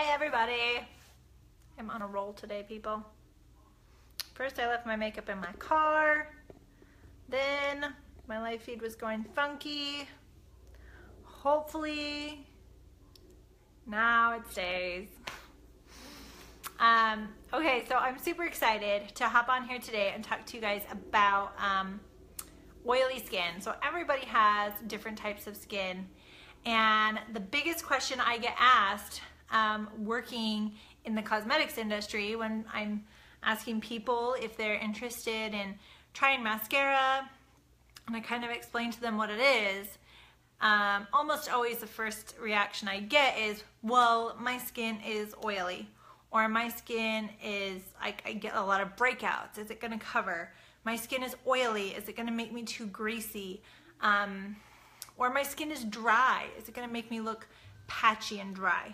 Hi everybody! I'm on a roll today, people. First I left my makeup in my car, then my live feed was going funky. Hopefully now it stays. Okay, so I'm super excited to hop on here today and talk to you guys about oily skin. So everybody has different types of skin, and the biggest question I get asked working in the cosmetics industry when I'm asking people if they're interested in trying mascara, and I kind of explain to them what it is, almost always the first reaction I get is, well, my skin is oily, or my skin is, I get a lot of breakouts. Is it going to cover? My skin is oily. Is it going to make me too greasy? Or my skin is dry. Is it going to make me look patchy and dry?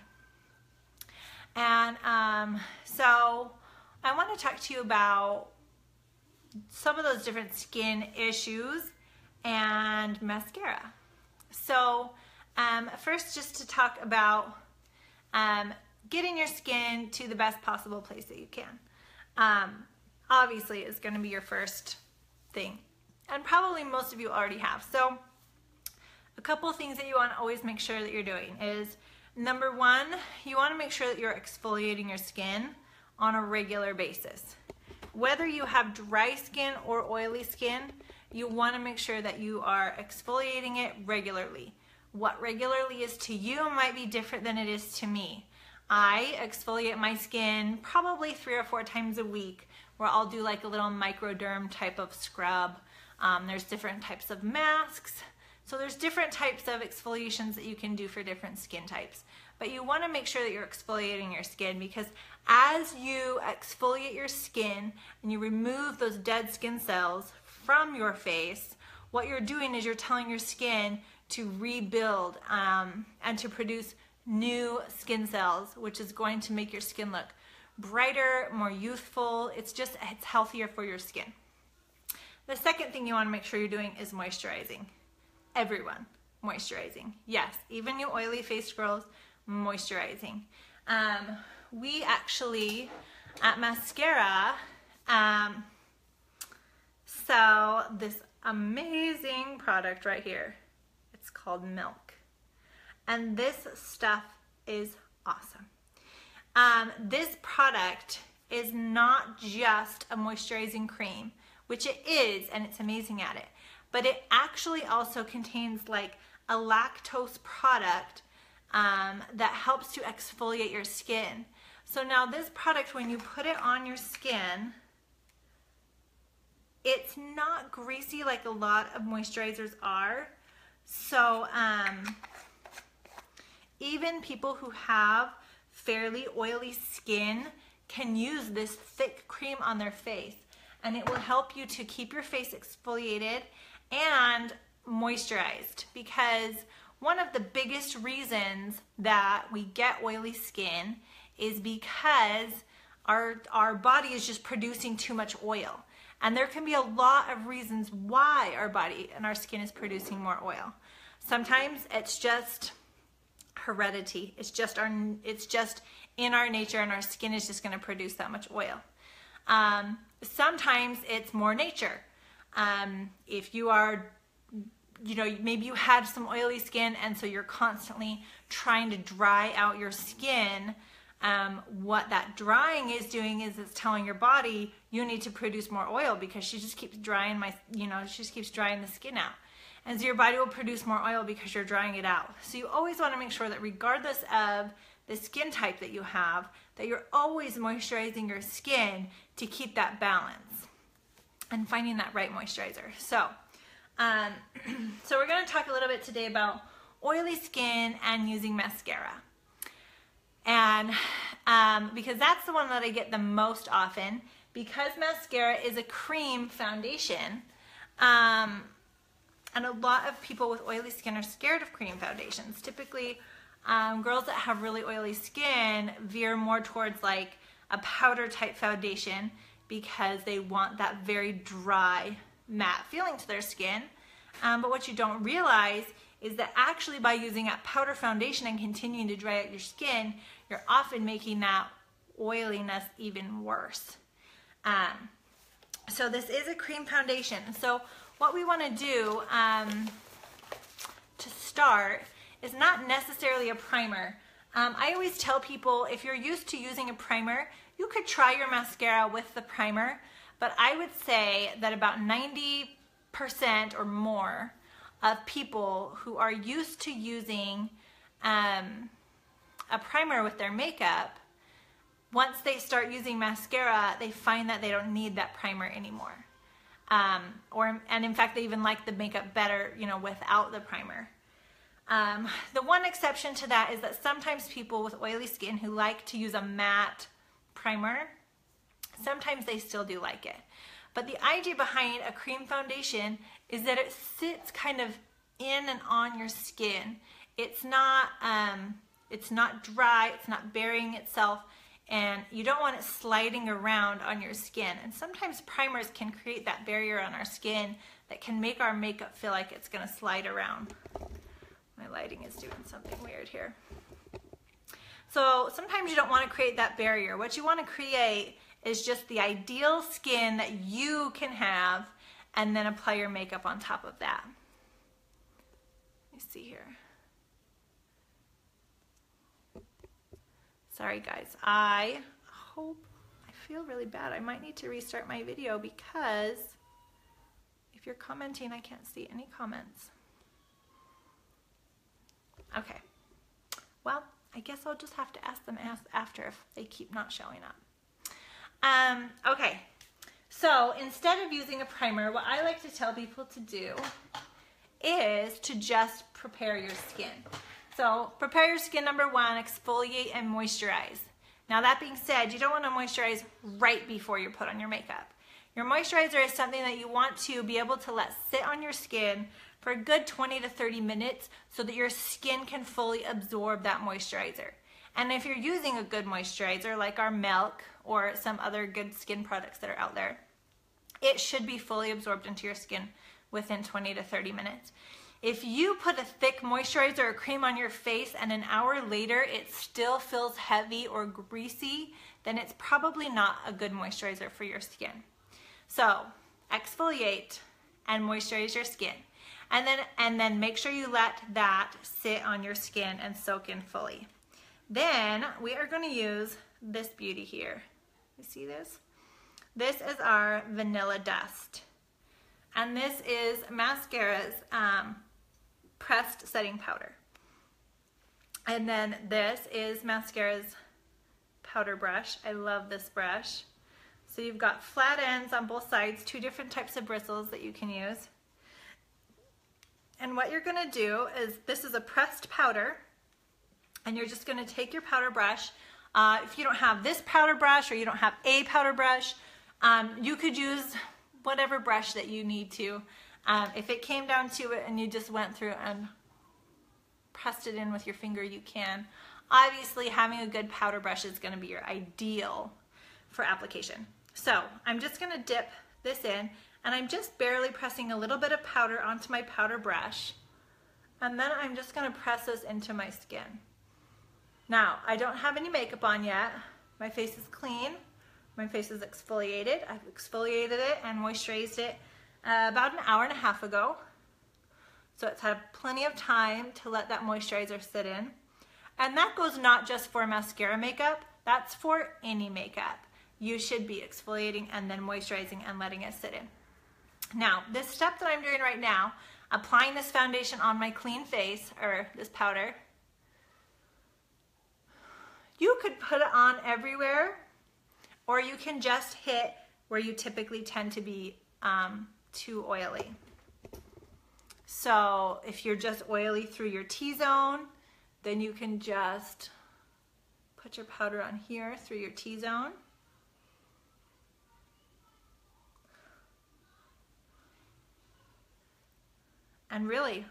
And so I want to talk to you about some of those different skin issues and mascara. So first, just to talk about getting your skin to the best possible place that you can. Obviously, it's going to be your first thing, and probably most of you already have. So a couple of things that you want to always make sure that you're doing is, number one, you want to make sure that you're exfoliating your skin on a regular basis. Whether you have dry skin or oily skin, you want to make sure that you are exfoliating it regularly. What regularly is to you might be different than it is to me. I exfoliate my skin probably 3 or 4 times a week, where I'll do like a little microderm type of scrub. There's different types of masks. So there's different types of exfoliations that you can do for different skin types. But you want to make sure that you're exfoliating your skin, because as you exfoliate your skin and you remove those dead skin cells from your face, what you're doing is you're telling your skin to rebuild and to produce new skin cells, which is going to make your skin look brighter, more youthful. It's healthier for your skin. The second thing you want to make sure you're doing is moisturizing. Everyone moisturizing. Yes, even you oily faced girls, moisturizing. We actually at Mascara sell this amazing product right here. It's called Milk, and this stuff is awesome. This product is not just a moisturizing cream, which it is, and it's amazing at it, but it actually also contains like a lactose product that helps to exfoliate your skin. So now this product, when you put it on your skin, it's not greasy like a lot of moisturizers are. So even people who have fairly oily skin can use this thick cream on their face, and it will help you to keep your face exfoliated and moisturized, because one of the biggest reasons that we get oily skin is because our body is just producing too much oil. And there can be a lot of reasons why our body and our skin is producing more oil. Sometimes it's just heredity. It's just in our nature, and our skin is just going to produce that much oil. Sometimes it's more nature. If you are, maybe you had some oily skin, and so you're constantly trying to dry out your skin. What that drying is doing is it's telling your body you need to produce more oil, because she just keeps drying she just keeps drying the skin out. And so your body will produce more oil because you're drying it out. So you always want to make sure that regardless of the skin type that you have, that you're always moisturizing your skin to keep that balance and finding that right moisturizer. So, so we're going to talk a little bit today about oily skin and using mascara. And because that's the one that I get the most often, because mascara is a cream foundation, and a lot of people with oily skin are scared of cream foundations. Typically, girls that have really oily skin veer more towards like a powder type foundation, because they want that very dry, matte feeling to their skin. But what you don't realize is that actually by using a powder foundation and continuing to dry out your skin, you're often making that oiliness even worse. So this is a cream foundation. So what we want to do to start is not necessarily a primer. I always tell people, if you're used to using a primer, you could try your mascara with the primer, but I would say that about 90% or more of people who are used to using a primer with their makeup, once they start using mascara, they find that they don't need that primer anymore. And in fact, they even like the makeup better, you know, without the primer. The one exception to that is that sometimes people with oily skin who like to use a matte primer, sometimes they still do like it. But the idea behind a cream foundation is that it sits kind of in and on your skin. It's not dry, it's not burying itself, and you don't want it sliding around on your skin. And sometimes primers can create that barrier on our skin that can make our makeup feel like it's gonna slide around. My lighting is doing something weird here. So sometimes you don't want to create that barrier. What you want to create is just the ideal skin that you can have, and then apply your makeup on top of that. Let me see here. Sorry guys, I feel really bad. I might need to restart my video because if you're commenting, I can't see any comments. Okay, well, I guess I'll just have to ask them after if they keep not showing up. Okay, so instead of using a primer, what I like to tell people to do is to just prepare your skin. So prepare your skin, number one, exfoliate and moisturize. Now that being said, you don't want to moisturize right before you put on your makeup. Your moisturizer is something that you want to be able to let sit on your skin for a good 20 to 30 minutes so that your skin can fully absorb that moisturizer. And if you're using a good moisturizer like our Milk or some other good skin products that are out there, it should be fully absorbed into your skin within 20 to 30 minutes. If you put a thick moisturizer or cream on your face and an hour later it still feels heavy or greasy, then it's probably not a good moisturizer for your skin. So exfoliate and moisturize your skin. And then make sure you let that sit on your skin and soak in fully. Then we are going to use this beauty here. You see this? This is our Vanilla Dust. And this is Mascara's pressed setting powder. And then this is Mascara's powder brush. I love this brush. So you've got flat ends on both sides, two different types of bristles that you can use. And what you're going to do is, this is a pressed powder, and you're just going to take your powder brush. If you don't have this powder brush or you don't have a powder brush, you could use whatever brush that you need to. If it came down to it and you just went through and pressed it in with your finger, you can. Obviously, having a good powder brush is going to be your ideal for application. So I'm just going to dip this in, and I'm just barely pressing a little bit of powder onto my powder brush, and then I'm just going to press this into my skin. Now, I don't have any makeup on yet. My face is clean. My face is exfoliated. I've exfoliated it and moisturized it about an hour and a half ago. So it's had plenty of time to let that moisturizer sit in. And that goes not just for mascara makeup, that's for any makeup. You should be exfoliating and then moisturizing and letting it sit in. Now, this step that I'm doing right now, applying this foundation on my clean face, or this powder, you could put it on everywhere, or you can just hit where you typically tend to be too oily. So if you're just oily through your T-zone, then you can just put your powder on here through your T-zone. And really,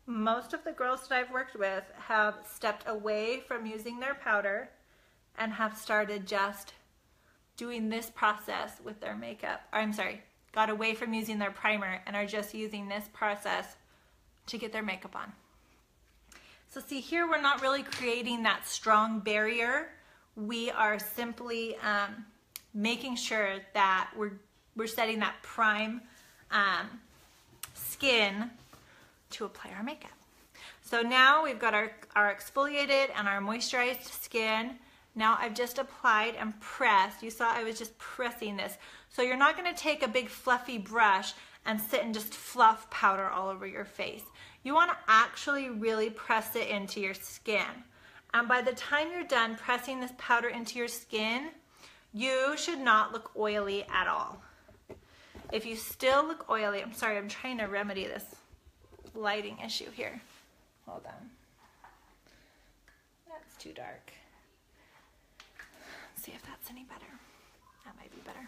most of the girls that I've worked with have stepped away from using their powder and have started just doing this process with their makeup. Or, I'm sorry, got away from using their primer and are just using this process to get their makeup on. So see here, we're not really creating that strong barrier. We are simply making sure that we're setting that prime skin to apply our makeup. So now we've got our exfoliated and our moisturized skin. Now I've just applied and pressed. You saw I was just pressing this. So you're not going to take a big fluffy brush and sit and just fluff powder all over your face. You want to actually really press it into your skin. And by the time you're done pressing this powder into your skin, you should not look oily at all. If you still look oily, I'm sorry, I'm trying to remedy this lighting issue here. Hold on. That's too dark. Let's see if that's any better. That might be better.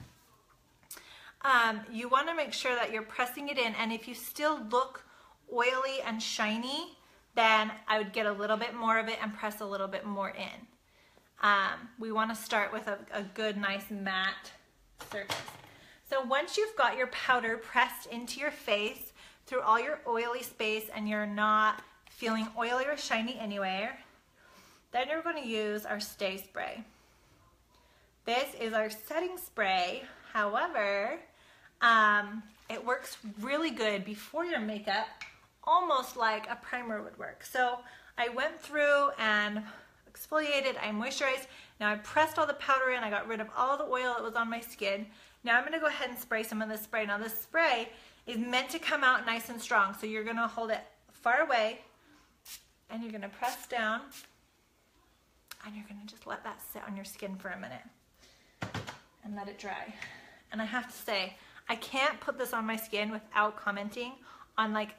You want to make sure that you're pressing it in, and if you still look oily and shiny, then I would get a little bit more of it and press a little bit more in. We want to start with a good, nice matte surface. So once you've got your powder pressed into your face through all your oily space and you're not feeling oily or shiny anywhere, then you're going to use our Stay Spray. This is our setting spray. However, it works really good before your makeup, almost like a primer would work. So I went through and exfoliated, I moisturized. Now I pressed all the powder in, I got rid of all the oil that was on my skin. Now I'm gonna go ahead and spray some of this spray. Now this spray is meant to come out nice and strong. So you're gonna hold it far away and you're gonna press down and you're gonna just let that sit on your skin for a minute and let it dry. And I have to say, I can't put this on my skin without commenting on like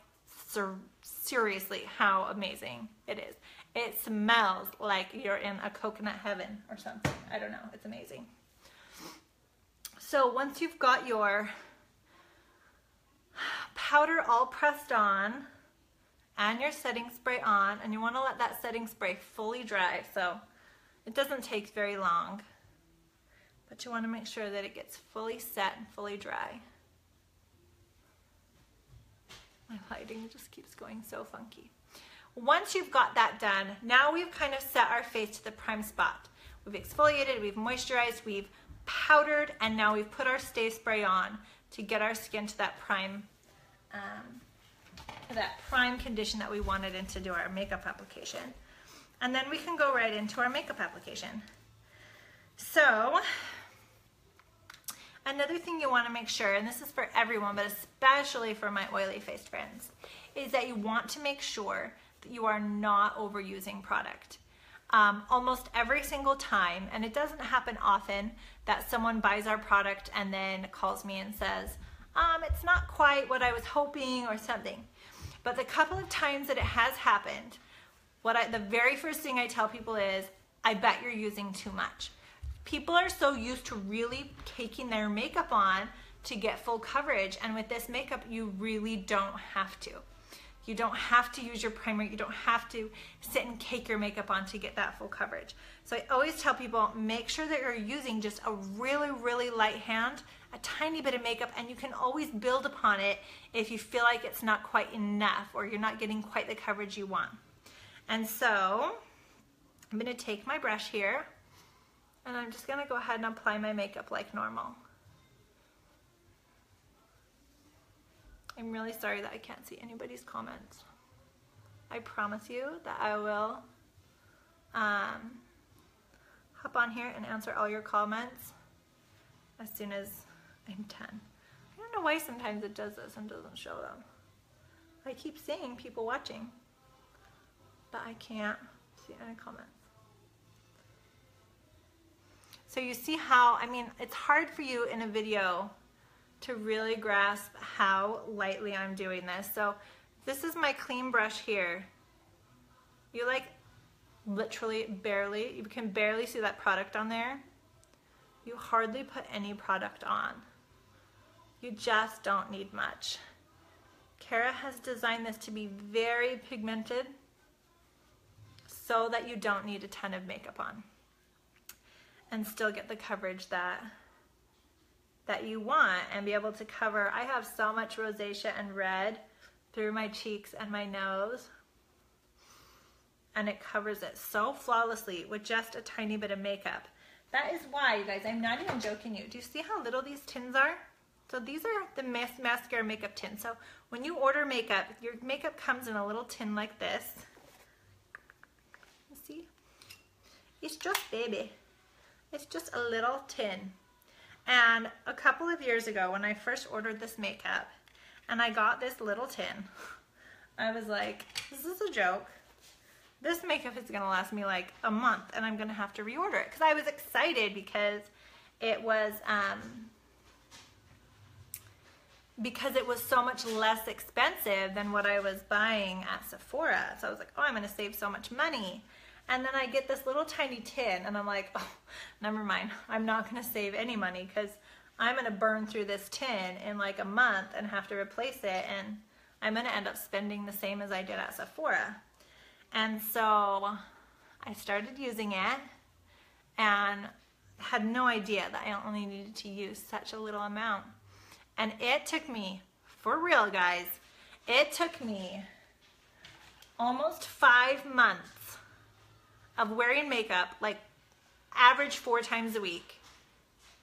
seriously how amazing it is. It smells like you're in a coconut heaven or something. I don't know, it's amazing. So once you've got your powder all pressed on and your setting spray on, and you want to let that setting spray fully dry, so it doesn't take very long, but you want to make sure that it gets fully set and fully dry. My lighting just keeps going so funky. Once you've got that done, now we've kind of set our face to the prime spot. We've exfoliated, we've moisturized, we've powdered, and now we've put our Stay Spray on to get our skin to that prime condition that we wanted and to do our makeup application. And then we can go right into our makeup application. So another thing you want to make sure, and this is for everyone, but especially for my oily faced friends, is that you want to make sure that you are not overusing product. Almost every single time, and it doesn't happen often, that someone buys our product and then calls me and says, it's not quite what I was hoping or something. But the couple of times that it has happened, the very first thing I tell people is, I bet you're using too much. People are so used to really caking their makeup on to get full coverage, and with this makeup, you really don't have to. You don't have to use your primer. You don't have to sit and cake your makeup on to get that full coverage. So I always tell people, make sure that you're using just a really, really light hand, a tiny bit of makeup, and you can always build upon it if you feel like it's not quite enough or you're not getting quite the coverage you want. And so I'm gonna take my brush here and I'm just gonna go ahead and apply my makeup like normal. I'm really sorry that I can't see anybody's comments. I promise you that I will hop on here and answer all your comments as soon as I'm done. I don't know why sometimes it does this and doesn't show them. I keep seeing people watching, but I can't see any comments. So you see how, I mean, it's hard for you in a video to really grasp how lightly I'm doing this. So this is my clean brush here. You like literally barely, you can barely see that product on there. You hardly put any product on. You just don't need much. Kara has designed this to be very pigmented so that you don't need a ton of makeup on and still get the coverage that you want and be able to cover. I have so much rosacea and red through my cheeks and my nose. And it covers it so flawlessly with just a tiny bit of makeup. That is why, you guys, I'm not even joking you. Do you see how little these tins are? So these are the mascara makeup tins. So when you order makeup, your makeup comes in a little tin like this. You see? It's just baby. It's just a little tin. And a couple of years ago when I first ordered this makeup and I got this little tin, I was like, this is a joke. This makeup is gonna last me like a month and I'm gonna have to reorder it, because I was excited because it was so much less expensive than what I was buying at Sephora. So I was like, oh, I'm gonna save so much money. And then I get this little tiny tin and I'm like, oh, never mind. I'm not gonna save any money because I'm gonna burn through this tin in like a month and have to replace it, and I'm gonna end up spending the same as I did at Sephora. And so I started using it and had no idea that I only needed to use such a little amount. And it took me, for real guys, it took me almost 5 months of wearing makeup, like average 4 times a week,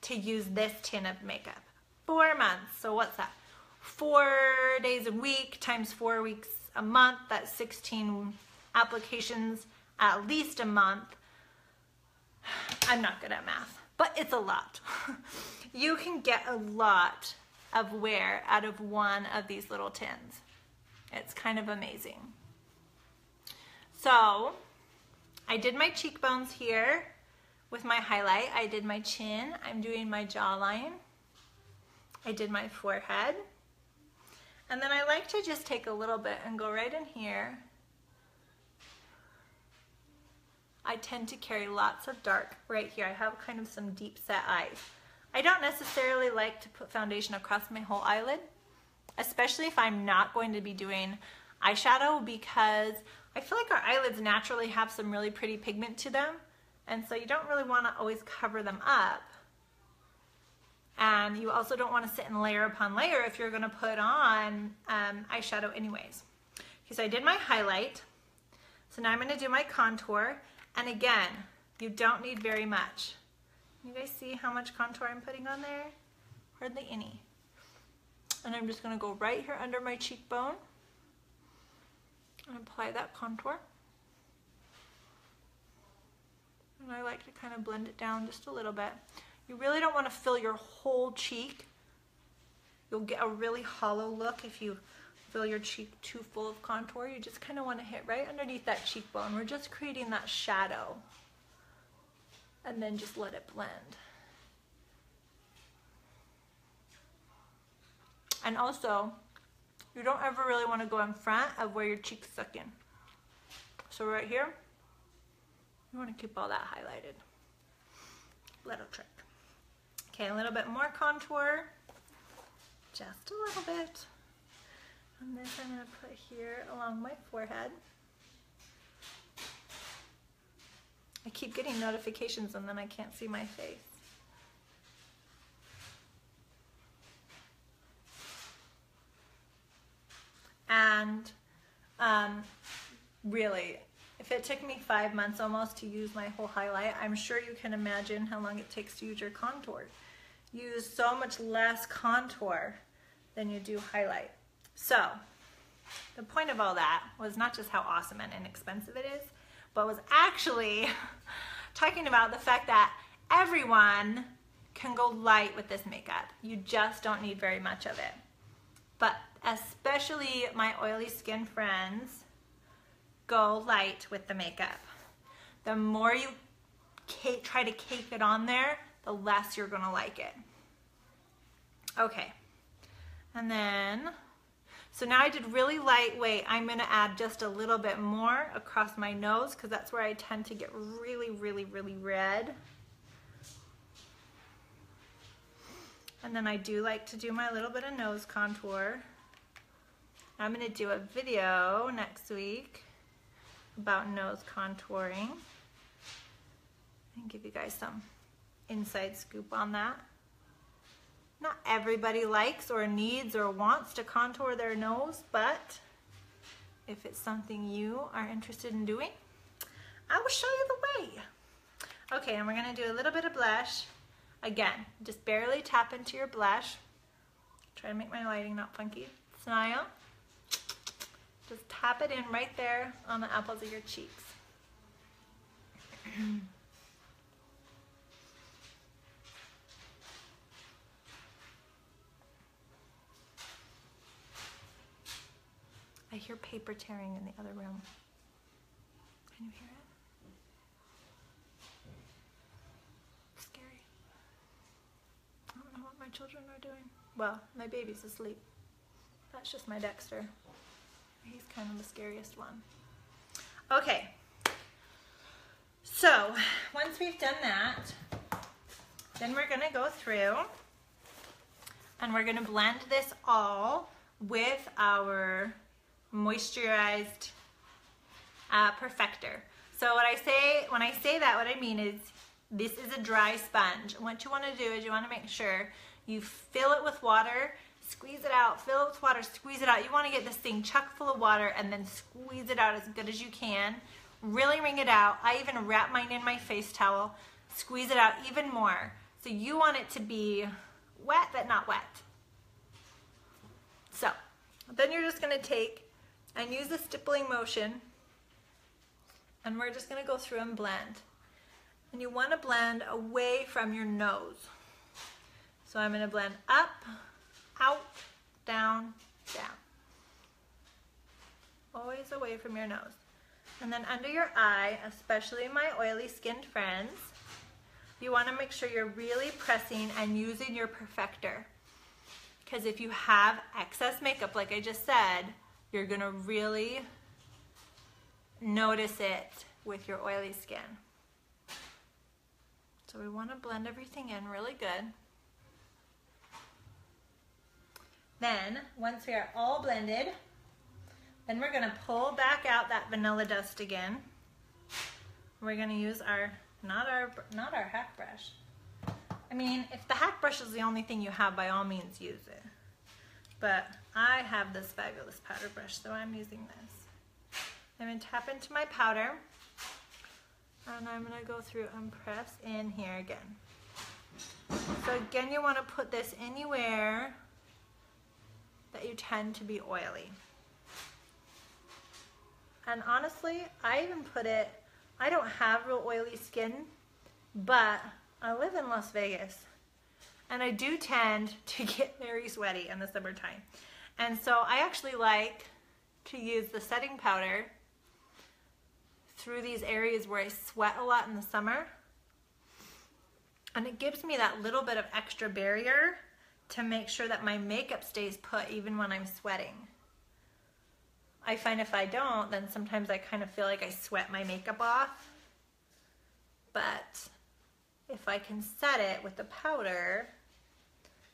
to use this tin of makeup. 4 months, so what's that? 4 days a week times 4 weeks a month, that's 16 applications at least a month. I'm not good at math, but it's a lot. You can get a lot of wear out of one of these little tins. It's kind of amazing. So I did my cheekbones here with my highlight. I did my chin. I'm doing my jawline. I did my forehead. And then I like to just take a little bit and go right in here. I tend to carry lots of dark right here. I have kind of some deep set eyes. I don't necessarily like to put foundation across my whole eyelid, especially if I'm not going to be doing eyeshadow, because I feel like our eyelids naturally have some really pretty pigment to them, and so you don't really want to always cover them up. And you also don't want to sit in layer upon layer if you're going to put on eyeshadow anyways. Okay, so I did my highlight. So now I'm going to do my contour. And again, you don't need very much. You guys see how much contour I'm putting on there? Hardly any. And I'm just going to go right here under my cheekbone and apply that contour. And I like to kind of blend it down just a little bit. You really don't want to fill your whole cheek. You'll get a really hollow look if you fill your cheek too full of contour. You just kind of want to hit right underneath that cheekbone. We're just creating that shadow. And then just let it blend. And also, you don't ever really want to go in front of where your cheeks suck in. So right here, you want to keep all that highlighted. Little trick. Okay, a little bit more contour. Just a little bit. And this I'm going to put here along my forehead. I keep getting notifications and then I can't see my face. And really, if it took me 5 months almost to use my whole highlight, I'm sure you can imagine how long it takes to use your contour. You use so much less contour than you do highlight. So, the point of all that was not just how awesome and inexpensive it is, but was actually talking about the fact that everyone can go light with this makeup. You just don't need very much of it. But especially my oily skin friends, go light with the makeup. The more you try to cake it on there, the less you're gonna like it. Okay, and then, so now I did really lightweight. I'm gonna add just a little bit more across my nose because that's where I tend to get really, really, really red. And then I do like to do my little bit of nose contour. I'm gonna do a video next week about nose contouring and give you guys some inside scoop on that. Not everybody likes or needs or wants to contour their nose, but if it's something you are interested in doing, I will show you the way. Okay, and we're gonna do a little bit of blush. Again, just barely tap into your blush. Try to make my lighting not funky. Smile. Just tap it in right there on the apples of your cheeks. I hear paper tearing in the other room. Can you hear it? Scary. I don't know what my children are doing. Well, my baby's asleep. That's just my Dexter. He's kind of the scariest one. Okay. So, once we've done that, then we're gonna go through and we're gonna blend this all with our moisturized perfector. So when I say that, what I mean is this is a dry sponge. And what you want to do is you want to make sure you fill it with water, squeeze it out, fill it with water, squeeze it out. You want to get this thing chock full of water and then squeeze it out as good as you can. Really wring it out. I even wrap mine in my face towel, squeeze it out even more. So you want it to be wet but not wet. So then you're just going to take and use the stippling motion, and we're just going to go through and blend. And you want to blend away from your nose. So I'm going to blend up, out, down, down. Always away from your nose. And then under your eye, especially my oily skinned friends, you want to make sure you're really pressing and using your perfector. Because if you have excess makeup, like I just said, you're going to really notice it with your oily skin. So we want to blend everything in really good. Then, once we are all blended, then we're going to pull back out that vanilla dust again. We're going to use our, not our hack brush. I mean, if the hack brush is the only thing you have, by all means use it. But I have this fabulous powder brush, so I'm using this. I'm going to tap into my powder, and I'm going to go through and press in here again. So again, you want to put this anywhere that you tend to be oily. And honestly, I even put it, I don't have real oily skin, but I live in Las Vegas. And I do tend to get very sweaty in the summertime. And so I actually like to use the setting powder through these areas where I sweat a lot in the summer. And it gives me that little bit of extra barrier to make sure that my makeup stays put even when I'm sweating. I find if I don't, then sometimes I kind of feel like I sweat my makeup off. But if I can set it with the powder,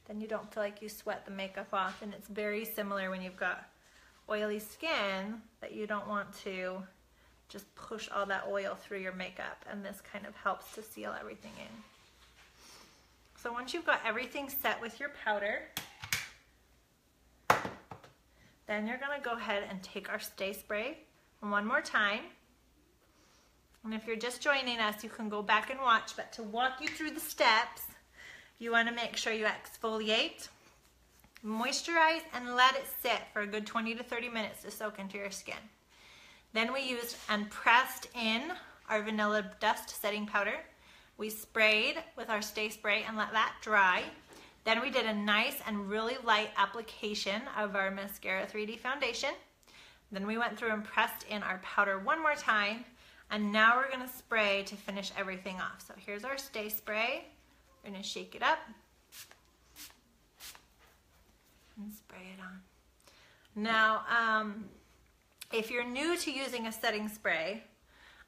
then you don't feel like you sweat the makeup off. And it's very similar when you've got oily skin that you don't want to just push all that oil through your makeup. And this kind of helps to seal everything in. So once you've got everything set with your powder, then you're going to go ahead and take our Stay Spray one more time. And if you're just joining us, you can go back and watch, but to walk you through the steps, you want to make sure you exfoliate, moisturize, and let it sit for a good 20 to 30 minutes to soak into your skin. Then we used and pressed in our vanilla dust setting powder. We sprayed with our Stay Spray and let that dry. Then we did a nice and really light application of our Mascara 3D foundation. Then we went through and pressed in our powder one more time. And now we're going to spray to finish everything off. So here's our Stay Spray. We're going to shake it up and spray it on. Now, if you're new to using a setting spray,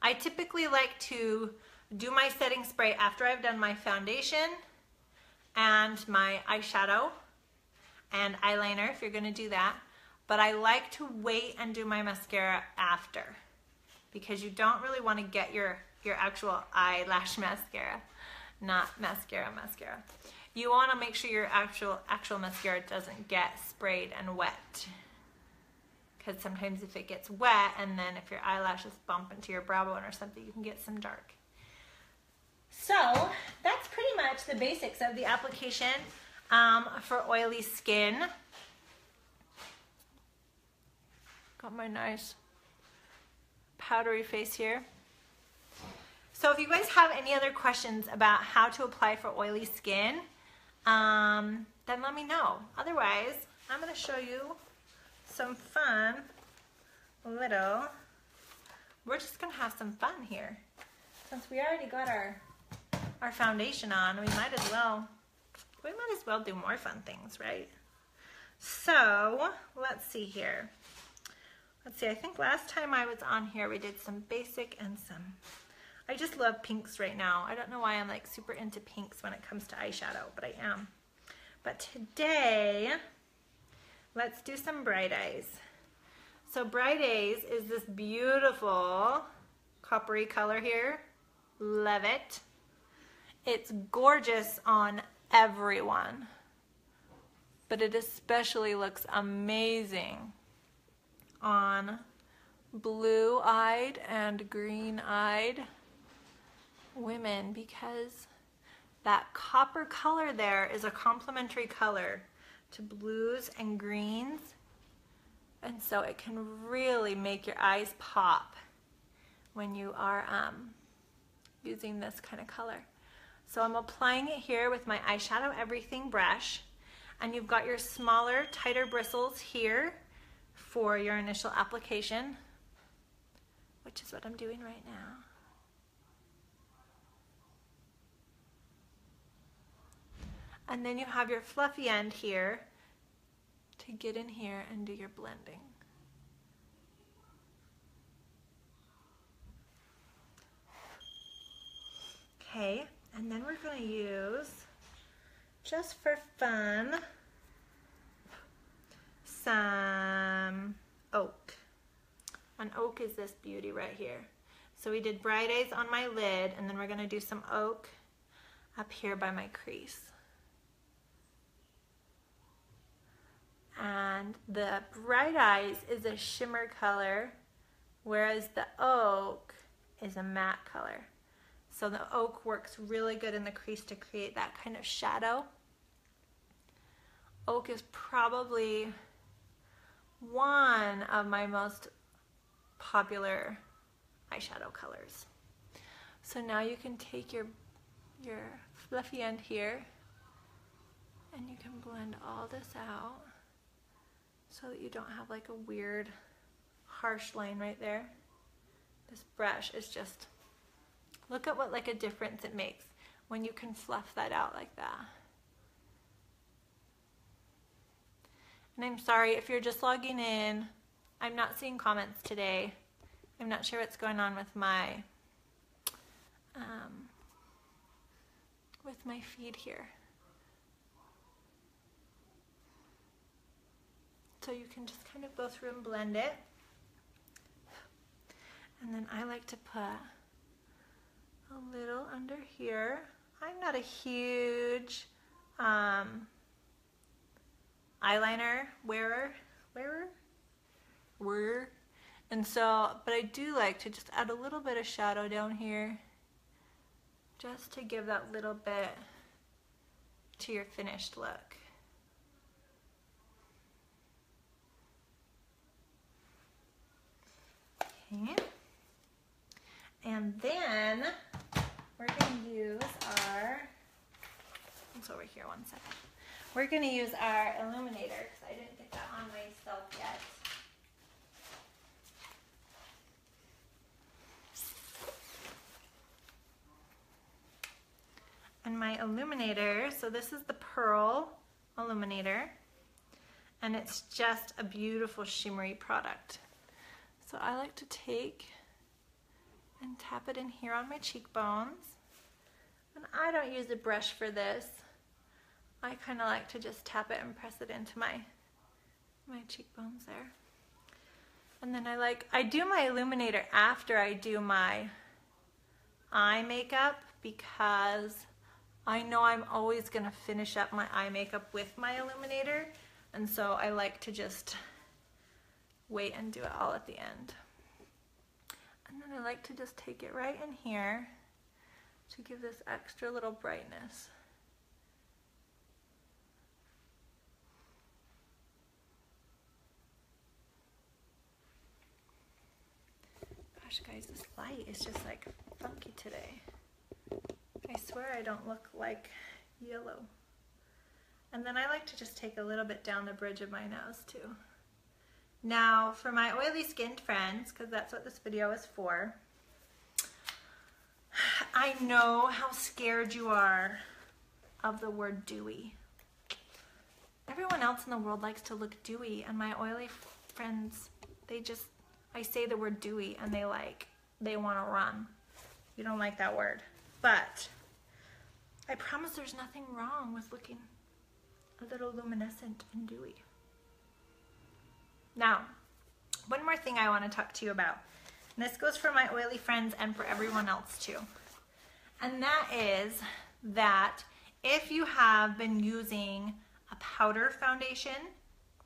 I typically like to do my setting spray after I've done my foundation and my eyeshadow and eyeliner, if you're going to do that. But I like to wait and do my mascara after, because you don't really want to get your actual eyelash mascara, not mascara. You want to make sure your actual mascara doesn't get sprayed and wet, because sometimes if it gets wet and then if your eyelashes bump into your brow bone or something, you can get some dark. So that's pretty much the basics of the application for oily skin. Got my nice powdery face here. So if you guys have any other questions about how to apply for oily skin, then let me know. Otherwise, I'm going to show you some fun little, we're just going to have some fun here. Since we already got our foundation on, we might as well do more fun things, right? So let's see here. Let's see, I think last time I was on here, we did some basic and some, I just love pinks right now. I don't know why I'm like super into pinks when it comes to eyeshadow, but I am. But today, let's do some Bright Eyes. So Bright Eyes is this beautiful coppery color here. Love it. It's gorgeous on everyone, but it especially looks amazing on blue-eyed and green-eyed women, because that copper color there is a complementary color to blues and greens, and so it can really make your eyes pop when you are using this kind of color. So I'm applying it here with my Eyeshadow Everything brush, and you've got your smaller, tighter bristles here for your initial application, which is what I'm doing right now. And then you have your fluffy end here to get in here and do your blending. Okay, and then we're going to use, just for fun, some oak. And oak is this beauty right here. So we did Bright Eyes on my lid, and then we're going to do some oak up here by my crease. And the Bright Eyes is a shimmer color, whereas the oak is a matte color. So the oak works really good in the crease to create that kind of shadow. Oak is probably one of my most popular eyeshadow colors. So now you can take your fluffy end here and you can blend all this out so that you don't have like a weird harsh line right there. This brush is just, look at what like a difference it makes when you can fluff that out like that. And I'm sorry if you're just logging in, I'm not seeing comments today. I'm not sure what's going on with my feed here. So you can just kind of go through and blend it. And then I like to put a little under here. I'm not a huge eyeliner wearer. And so, but I do like to just add a little bit of shadow down here just to give that little bit to your finished look. Okay. And then we're going to use our, it's over here one second. We're going to use our illuminator because I didn't get that on myself yet. And my illuminator, so this is the Pearl illuminator, and it's just a beautiful shimmery product. So I like to take and tap it in here on my cheekbones. And I don't use a brush for this. I kind of like to just tap it and press it into my cheekbones there. And then I do my illuminator after I do my eye makeup because I know I'm always going to finish up my eye makeup with my illuminator. And so I like to just wait and do it all at the end. And then I like to just take it right in here to give this extra little brightness. Gosh guys, this light is just like funky today. I swear I don't look like yellow. And then I like to just take a little bit down the bridge of my nose too. Now for my oily skinned friends, because that's what this video is for, I know how scared you are of the word dewy. Everyone else in the world likes to look dewy, and my oily friends, I say the word dewy and they want to run. You don't like that word. But I promise there's nothing wrong with looking a little luminescent and dewy. Now, one more thing I want to talk to you about. And this goes for my oily friends and for everyone else too. And that is that if you have been using a powder foundation,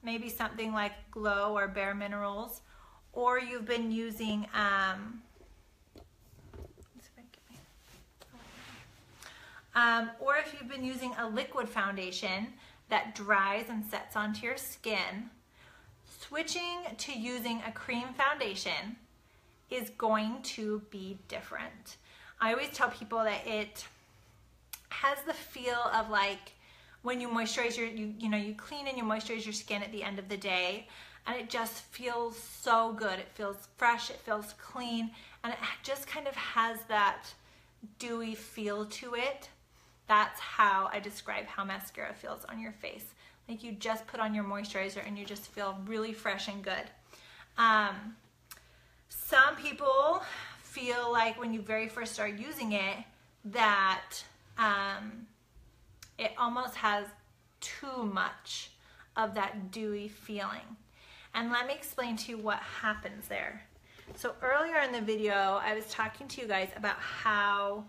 maybe something like Glow or Bare Minerals, or you've been using or if you've been using a liquid foundation that dries and sets onto your skin, switching to using a cream foundation is going to be different. I always tell people that it has the feel of like when you moisturize you clean and you moisturize your skin at the end of the day, and it just feels so good. It feels fresh, it feels clean, and it just kind of has that dewy feel to it. That's how I describe how mascara feels on your face. Like you just put on your moisturizer and you just feel really fresh and good. Some people feel like when you very first start using it that it almost has too much of that dewy feeling. And let me explain to you what happens there. So earlier in the video, I was talking to you guys about how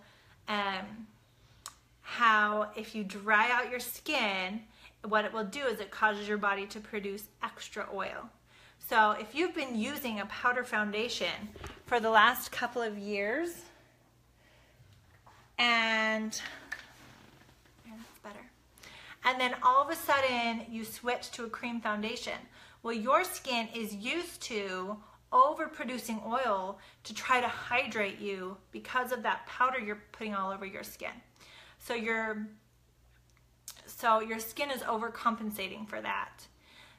if you dry out your skin, what it will do is it causes your body to produce extra oil. So if you've been using a powder foundation for the last couple of years, and then all of a sudden you switch to a cream foundation, well, your skin is used to overproducing oil to try to hydrate you because of that powder you're putting all over your skin. So your skin is overcompensating for that.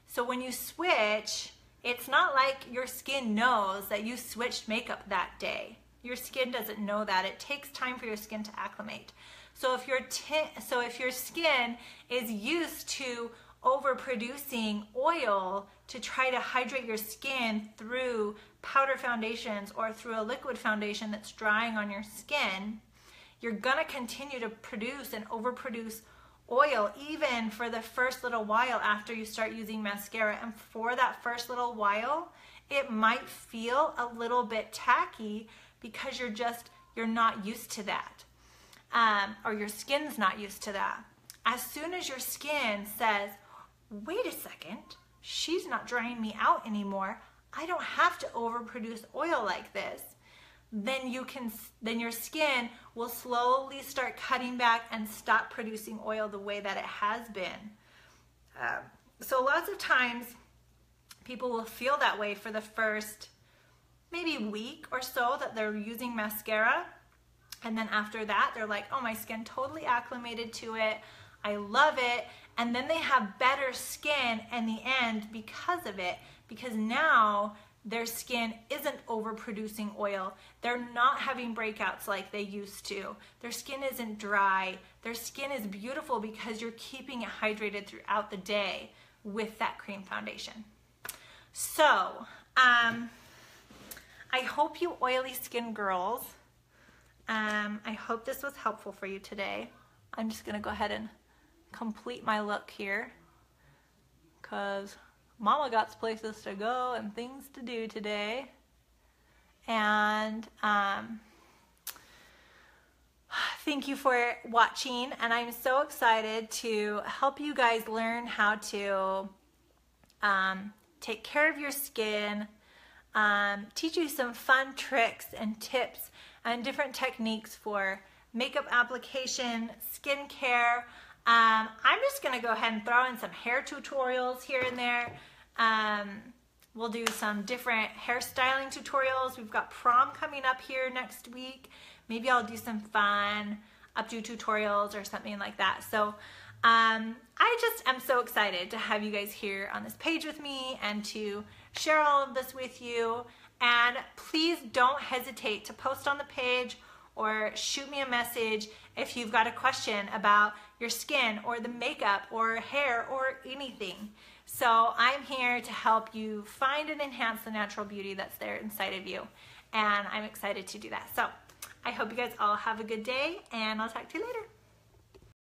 So when you switch, it's not like your skin knows that you switched makeup that day. Your skin doesn't know that. It takes time for your skin to acclimate. So if your skin is used to overproducing oil to try to hydrate your skin through powder foundations or through a liquid foundation that's drying on your skin, you're gonna continue to produce and overproduce oil even for the first little while after you start using mascara. And for that first little while, it might feel a little bit tacky because you're not used to that. Or your skin's not used to that. As soon as your skin says, wait a second, she's not drying me out anymore, I don't have to overproduce oil like this, then your skin will slowly start cutting back and stop producing oil the way that it has been. So lots of times people will feel that way for the first maybe week or so that they're using mascara, and then after that they're like, oh, my skin totally acclimated to it, I love it, and then they have better skin in the end because of it, because now their skin isn't overproducing oil. They're not having breakouts like they used to. Their skin isn't dry. Their skin is beautiful because you're keeping it hydrated throughout the day with that cream foundation. So, I hope you oily skin girls, I hope this was helpful for you today. I'm just gonna go ahead and complete my look here because Mama got places to go and things to do today. And thank you for watching, and I'm so excited to help you guys learn how to take care of your skin, teach you some fun tricks and tips and different techniques for makeup application, skincare. I'm just gonna go ahead and throw in some hair tutorials here and there. We'll do some different hairstyling tutorials. We've got prom coming up here next week. Maybe I'll do some fun updo tutorials or something like that. So I just am so excited to have you guys here on this page with me and to share all of this with you. And please don't hesitate to post on the page or shoot me a message if you've got a question about your skin or the makeup or hair or anything. So I'm here to help you find and enhance the natural beauty that's there inside of you. And I'm excited to do that. So I hope you guys all have a good day, and I'll talk to you later.